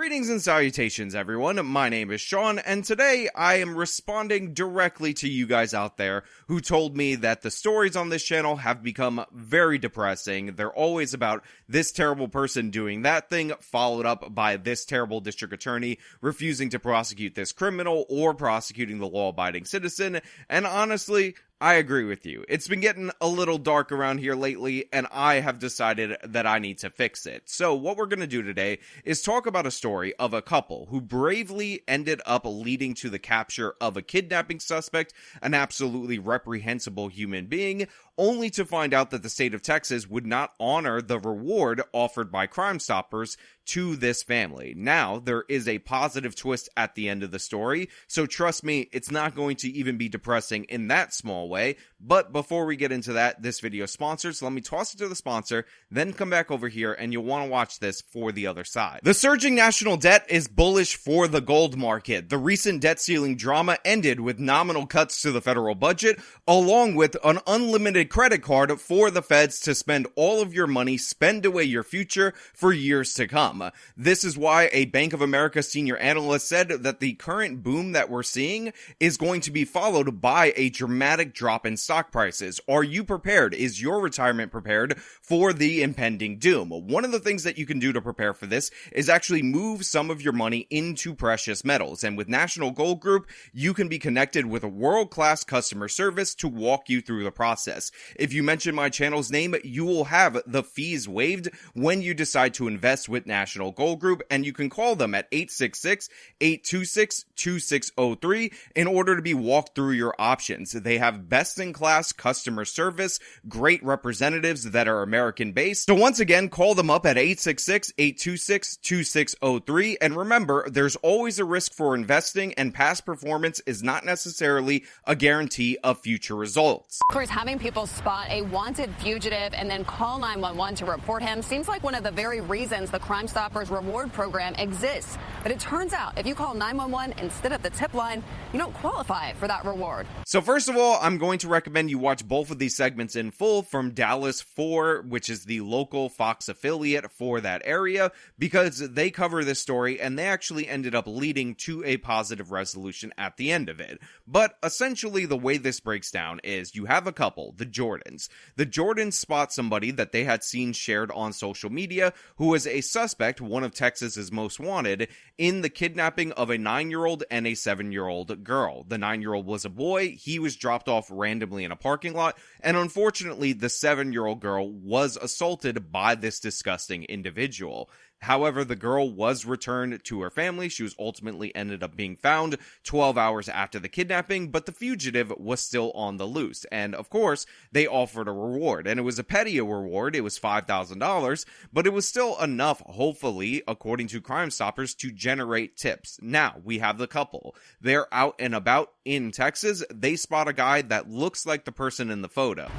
Greetings and salutations, everyone. My name is Sean, and today I am responding directly to you guys out there who told me that the stories on this channel have become very depressing. They're always about this terrible person doing that thing, followed up by this terrible district attorney refusing to prosecute this criminal or prosecuting the law-abiding citizen, and honestly, I agree with you. It's been getting a little dark around here lately, and I have decided that I need to fix it. So what we're going to do today is talk about a story of a couple who bravely ended up leading to the capture of a kidnapping suspect, an absolutely reprehensible human being, only to find out that the state of Texas would not honor the reward offered by Crime Stoppers to this family. Now, there is a positive twist at the end of the story, so trust me, it's not going to even be depressing in that small way. But before we get into that, this video is sponsored, so let me toss it to the sponsor, then come back over here, and you'll want to watch this for the other side. The surging national debt is bullish for the gold market. The recent debt ceiling drama ended with nominal cuts to the federal budget, along with an unlimited credit card for the feds to spend all of your money, spend away your future for years to come. This is why a Bank of America senior analyst said that the current boom that we're seeing is going to be followed by a dramatic drop in stock prices. Are you prepared? Is your retirement prepared for the impending doom? One of the things that you can do to prepare for this is actually move some of your money into precious metals. And with National Gold Group, you can be connected with a world-class customer service to walk you through the process. If you mention my channel's name, you will have the fees waived when you decide to invest with National Gold Group, and you can call them at 866-826-2603 in order to be walked through your options. They have best-in-class customer service, great representatives that are American-based. So once again, call them up at 866-826-2603, and remember, there's always a risk for investing, and past performance is not necessarily a guarantee of future results. Of course, having people spot a wanted fugitive and then call 911 to report him seems like one of the very reasons the Crime Stoppers reward program exists. But it turns out if you call 911 instead of the tip line, you don't qualify for that reward. So first of all, I'm going to recommend you watch both of these segments in full from Dallas 4, which is the local Fox affiliate for that area, because they cover this story and they actually ended up leading to a positive resolution at the end of it. But essentially the way this breaks down is you have a couple, the Jordans. The Jordans spot somebody that they had seen shared on social media who was a suspect, one of Texas's most wanted, in the kidnapping of a 9-year-old and a 7-year-old girl. The 9-year-old was a boy, he was dropped off randomly in a parking lot, and unfortunately the 7-year-old girl was assaulted by this disgusting individual. However, the girl was returned to her family. She was ultimately ended up being found 12 hours after the kidnapping, but the fugitive was still on the loose. And of course, they offered a reward, and it was a petty reward. It was $5,000, but it was still enough, hopefully, according to Crime Stoppers, to generate tips. Now, we have the couple. They're out and about in Texas. They spot a guy that looks like the person in the photo.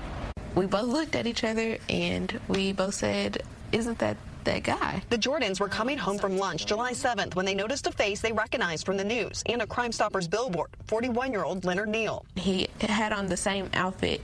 We both looked at each other and we both said, "Isn't that guy?" The Jordans were coming home from lunch July 7th when they noticed a face they recognized from the news and a Crime Stoppers billboard, 41-year-old Leonard Neal. He had on the same outfit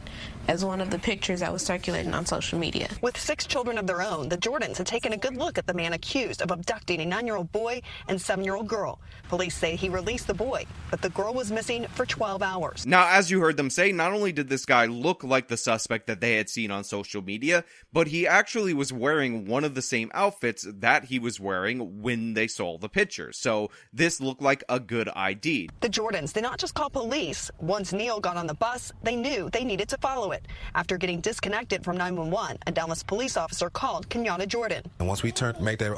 as one of the pictures that was circulating on social media. With 6 children of their own, the Jordans had taken a good look at the man accused of abducting a 9-year-old boy and 7-year-old girl. Police say he released the boy, but the girl was missing for 12 hours. Now, as you heard them say, not only did this guy look like the suspect that they had seen on social media, but he actually was wearing one of the same outfits that he was wearing when they saw the picture. So this looked like a good ID. The Jordans did not just call police. Once Neal got on the bus, they knew they needed to follow it. After getting disconnected from 911, a Dallas police officer called Kenyatta Jordan. And once we make that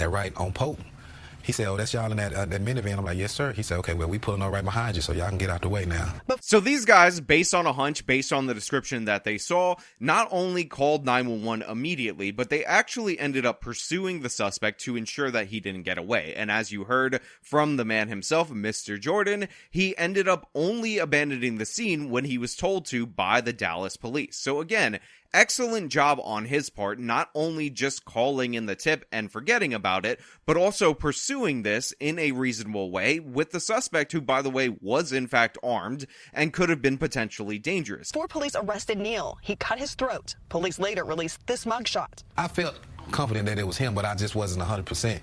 right on Pope, he said, "Oh, that's y'all in that minivan." I'm like, "Yes, sir." He said, "Okay, well, we pulling up right behind you, so y'all can get out the way now." So these guys, based on a hunch, based on the description that they saw, not only called 911 immediately, but they actually ended up pursuing the suspect to ensure that he didn't get away. And as you heard from the man himself, Mr. Jordan, he ended up only abandoning the scene when he was told to by the Dallas police. So again, excellent job on his part, not only just calling in the tip and forgetting about it, but also pursuing this in a reasonable way with the suspect who, by the way, was in fact armed and could have been potentially dangerous. 4 police arrested Neal. He cut his throat. Police later released this mugshot. I felt confident that it was him, but I just wasn't 100%.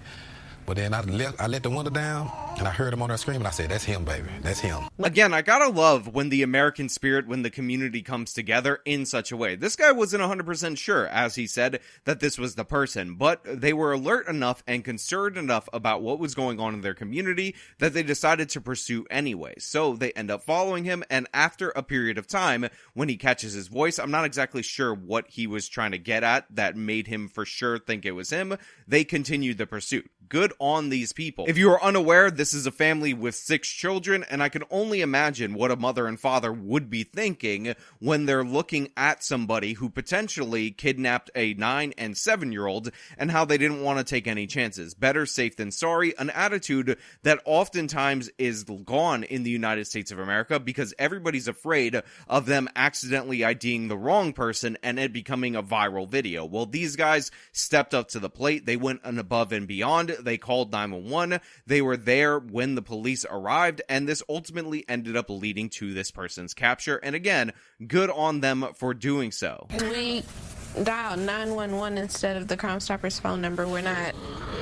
But then I let the window down, and I heard him on there screaming. I said, that's him, baby. That's him. Again, I gotta love when the American spirit, when the community comes together in such a way. This guy wasn't 100% sure, as he said, that this was the person, but they were alert enough and concerned enough about what was going on in their community that they decided to pursue anyway. So they end up following him, and after a period of time, when he catches his voice, I'm not exactly sure what he was trying to get at that made him for sure think it was him, they continued the pursuit. Good on these people. If you are unaware, this is a family with 6 children, and I can only imagine what a mother and father would be thinking when they're looking at somebody who potentially kidnapped a 9 and 7-year-old and how they didn't want to take any chances. Better safe than sorry, an attitude that oftentimes is gone in the United States of America because everybody's afraid of them accidentally IDing the wrong person and it becoming a viral video. Well, these guys stepped up to the plate. They went above and beyond. They called 911. They were there when the police arrived, and this ultimately ended up leading to this person's capture. And again, good on them for doing so. We dialed 911 instead of the Crime Stoppers phone number. We're not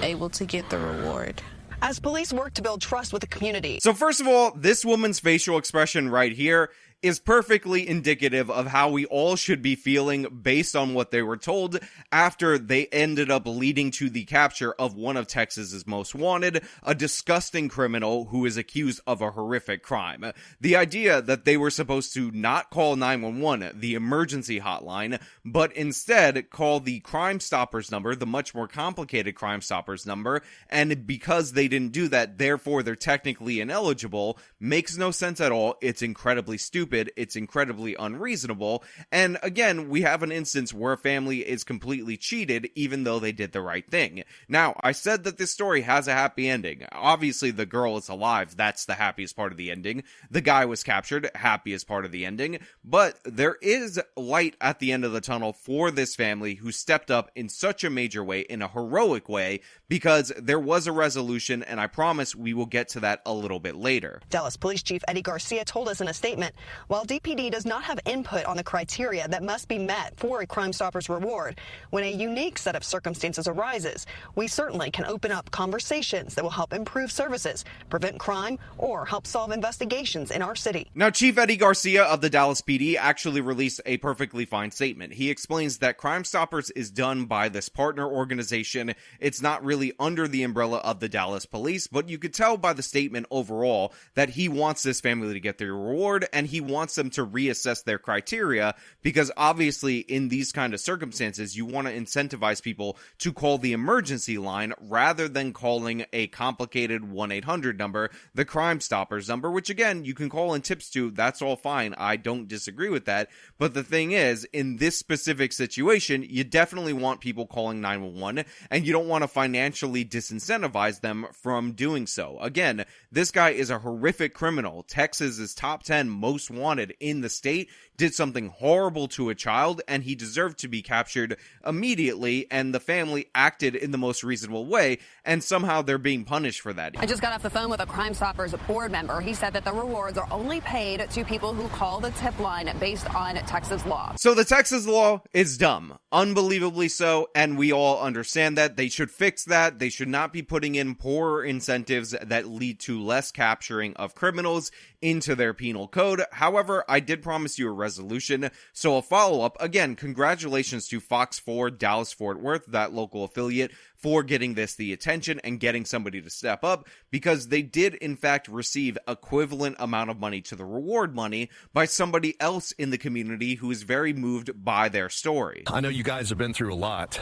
able to get the reward. As police work to build trust with the community. So first of all, this woman's facial expression right here is perfectly indicative of how we all should be feeling based on what they were told after they ended up leading to the capture of one of Texas's most wanted, a disgusting criminal who is accused of a horrific crime. The idea that they were supposed to not call 911, the emergency hotline, but instead call the Crime Stoppers number, the much more complicated Crime Stoppers number, and because they didn't do that, therefore they're technically ineligible, makes no sense at all. It's incredibly stupid. It's incredibly unreasonable. And again, we have an instance where a family is completely cheated even though they did the right thing. Now, I said that this story has a happy ending. Obviously, the girl is alive. That's the happiest part of the ending. The guy was captured. Happiest part of the ending. But there is light at the end of the tunnel for this family who stepped up in such a major way, in a heroic way, because there was a resolution, and I promise we will get to that a little bit later. Dallas Police Chief Eddie Garcia told us in a statement, while DPD does not have input on the criteria that must be met for a Crime Stoppers reward, when a unique set of circumstances arises, we certainly can open up conversations that will help improve services, prevent crime, or help solve investigations in our city. Now, Chief Eddie Garcia of the Dallas PD actually released a perfectly fine statement. He explains that Crime Stoppers is done by this partner organization. It's not really under the umbrella of the Dallas Police, but you could tell by the statement overall that he wants this family to get their reward, and he wants them to reassess their criteria, because obviously in these kind of circumstances you want to incentivize people to call the emergency line rather than calling a complicated 1-800 number, the Crime Stoppers number, which again you can call in tips to. That's all fine. I don't disagree with that. But the thing is, in this specific situation, you definitely want people calling 911, and you don't want to financially disincentivize them from doing so. Again, this guy is a horrific criminal. Texas is top 10 most wanted in the state, did something horrible to a child, and he deserved to be captured immediately, and the family acted in the most reasonable way, and somehow they're being punished for that. I just got off the phone with a Crime Stoppers board member. He said that the rewards are only paid to people who call the tip line based on Texas law. So the Texas law is dumb. Unbelievably so, and we all understand that. They should fix that. They should not be putting in poorer incentives that lead to less capturing of criminals into their penal code. However, I did promise you a resolution, so a follow-up. Again, congratulations to Fox 4 Dallas Fort Worth, that local affiliate, for getting this the attention and getting somebody to step up, because they did in fact receive equivalent amount of money to the reward money by somebody else in the community who is very moved by their story. I know you guys have been through a lot,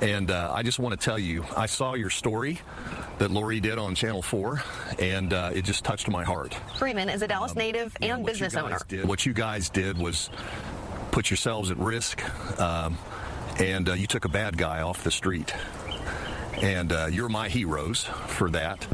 and I just want to tell you, I saw your story that Lori did on Channel 4, and it just touched my heart. Freeman is a Dallas native and business owner. What you guys did was put yourselves at risk, and you took a bad guy off the street. And you're my heroes for that.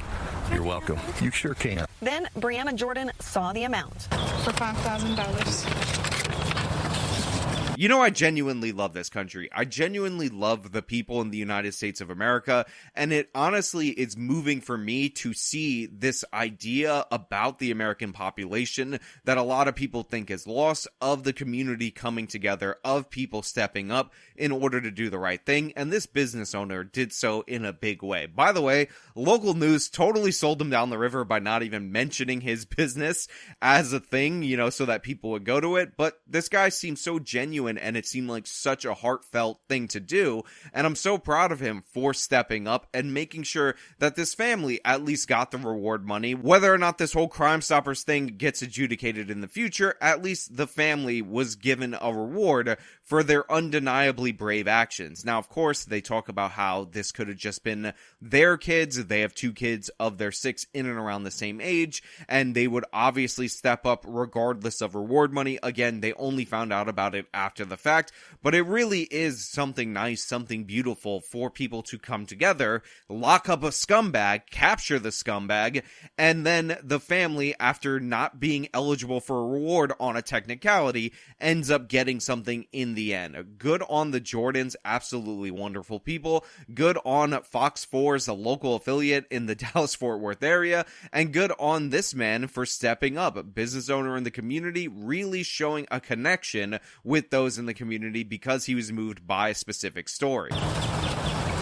You're welcome. You sure can. Then Brianna Jordan saw the amount. For $5,000. You know, I genuinely love this country. I genuinely love the people in the United States of America, and it honestly is moving for me to see this idea about the American population that a lot of people think is lost, of the community coming together, of people stepping up in order to do the right thing, and this business owner did so in a big way. By the way, local news totally sold him down the river by not even mentioning his business as a thing, you know, so that people would go to it, but this guy seems so genuine, and it seemed like such a heartfelt thing to do, and I'm so proud of him for stepping up and making sure that this family at least got the reward money. Whether or not this whole Crime Stoppers thing gets adjudicated in the future, at least the family was given a reward for their undeniably brave actions. Now, of course, they talk about how this could have just been their kids. They have 2 kids of their 6 in and around the same age, and they would obviously step up regardless of reward money. Again, they only found out about it after the fact, but it really is something nice, something beautiful for people to come together, lock up a scumbag, capture the scumbag, and then the family, after not being eligible for a reward on a technicality, ends up getting something in the end. Good on the Jordans, absolutely wonderful people. Good on Fox 4's a local affiliate in the Dallas-Fort Worth area, and good on this man for stepping up, a business owner in the community, really showing a connection with those in the community because he was moved by a specific story.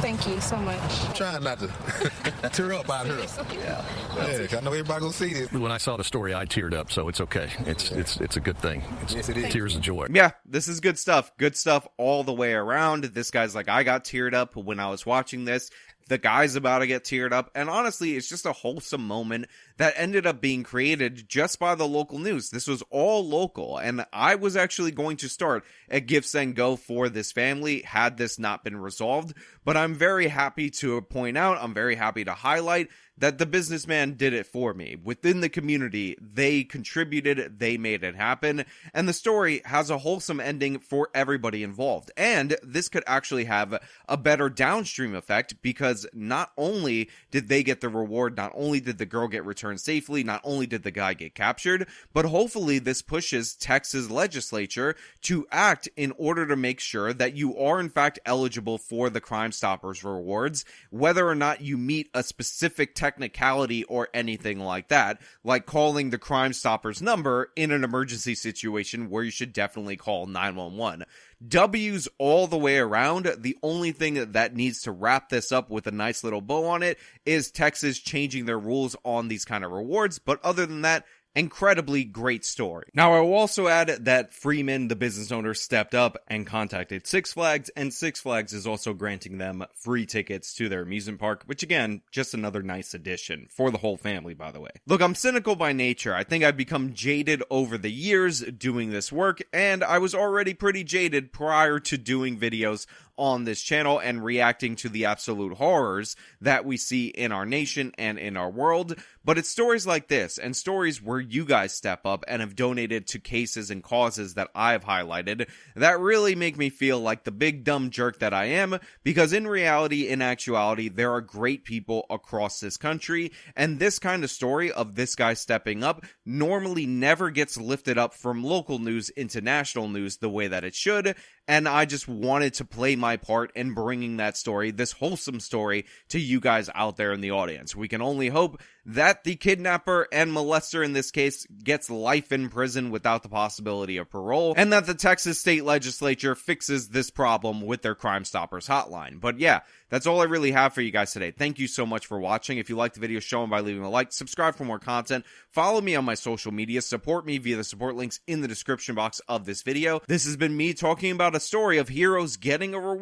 Thank you so much. I'm trying not to tear up out here. Yeah, I know everybody gonna see this. When I saw the story, I teared up, so it's okay. It's a good thing. Yes, it is. Tears of joy. Yeah, this is good stuff. Good stuff all the way around. This guy's like, I got teared up when I was watching this. The guy's about to get teared up, and honestly, it's just a wholesome moment that ended up being created just by the local news. This was all local, and I was actually going to start a Give, Send, Go for this family had this not been resolved, but I'm very happy to point out, I'm very happy to highlight that the businessman did it for me. Within the community, they contributed, they made it happen, and the story has a wholesome ending for everybody involved. And this could actually have a better downstream effect, because not only did they get the reward, not only did the girl get returned safely, not only did the guy get captured, but hopefully this pushes Texas legislature to act in order to make sure that you are in fact eligible for the Crime Stoppers rewards, whether or not you meet a specific technicality or anything like that, like calling the Crime Stoppers number in an emergency situation where you should definitely call 911. W's all the way around. The only thing that needs to wrap this up with a nice little bow on it is Texas changing their rules on these kind of rewards, but other than that, incredibly great story. Now, I will also add that Freeman, the business owner, stepped up and contacted Six Flags, and Six Flags is also granting them free tickets to their amusement park, which again, just another nice addition for the whole family, by the way. Look, I'm cynical by nature. I think I've become jaded over the years doing this work, and I was already pretty jaded prior to doing videos on this channel and reacting to the absolute horrors that we see in our nation and in our world. But it's stories like this, and stories where you guys step up and have donated to cases and causes that I've highlighted, that really make me feel like the big dumb jerk that I am, because in reality, in actuality, there are great people across this country, and this kind of story of this guy stepping up normally never gets lifted up from local news into national news the way that it should, and I just wanted to play my part in bringing that story, this wholesome story, to you guys out there in the audience. We can only hope that the kidnapper and molester in this case gets life in prison without the possibility of parole, and that the Texas state legislature fixes this problem with their Crime Stoppers hotline. But yeah, that's all I really have for you guys today. Thank you so much for watching. If you liked the video, show them by leaving a like, subscribe for more content, follow me on my social media, support me via the support links in the description box of this video. This has been me talking about a story of heroes getting a reward.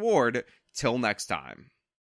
Till next time.